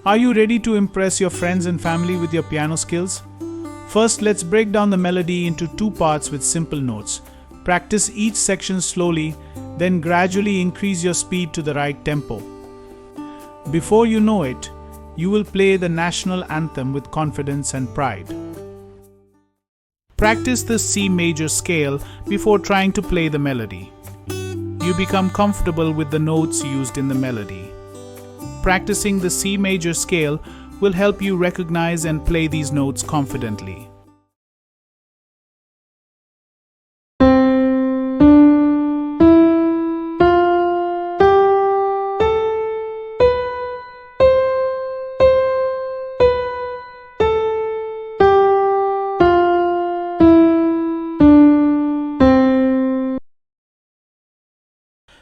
Are you ready to impress your friends and family with your piano skills? First, let's break down the melody into two parts with simple notes. Practice each section slowly, then gradually increase your speed to the right tempo. Before you know it, you will play the national anthem with confidence and pride. Practice the C major scale before trying to play the melody. You become comfortable with the notes used in the melody. Practicing the C major scale will help you recognize and play these notes confidently.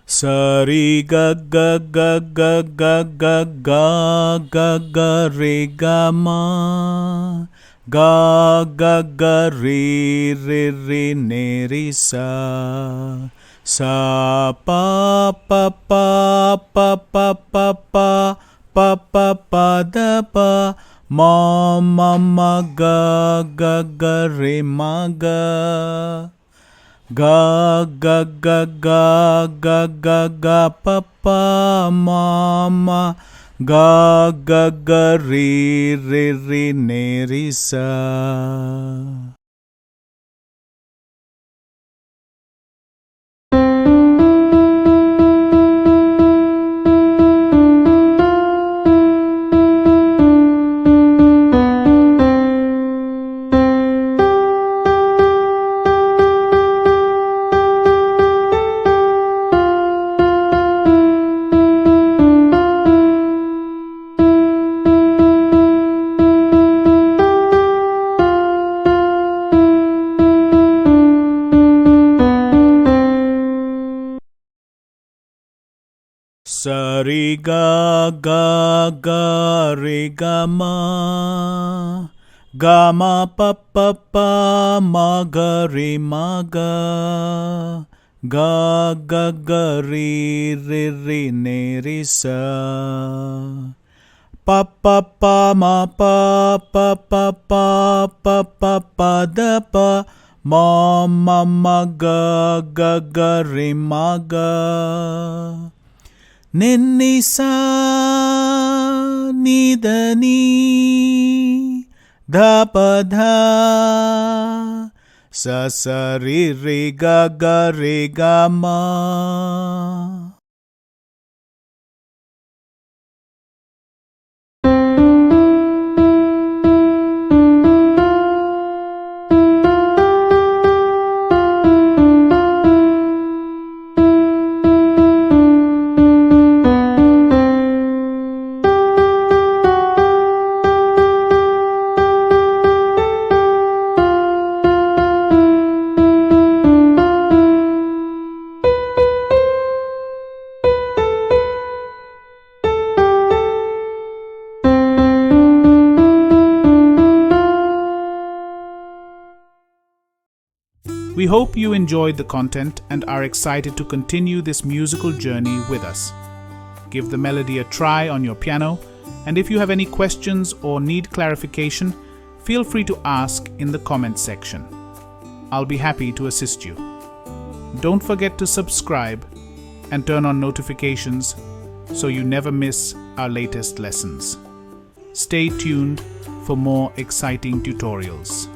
Sari ga ga ga ga ga ga ga ga ga re ga ma, ga ga ga re re re ne re sa, sa pa pa pa pa pa pa pa pa pa pa da pa, ma ma ma ga ga ga re ma ga. Ga ga ga ga ga ga ga pa pa ma ma, ga ga ga re re re ne re sa. Sari ga ga ga re ga ma, ga ma pa pa pa ma ga re ma ga, ga ga ga re re re ne re sa, pa pa pa ma pa pa pa pa pa pa pa da pa, ma ma ma ga ga ga re ma ga. Ni sa ni da ni da pa dha, sa sa re re ga ma. We hope you enjoyed the content and are excited to continue this musical journey with us. Give the melody a try on your piano, and if you have any questions or need clarification, feel free to ask in the comment section. I'll be happy to assist you. Don't forget to subscribe and turn on notifications so you never miss our latest lessons. Stay tuned for more exciting tutorials.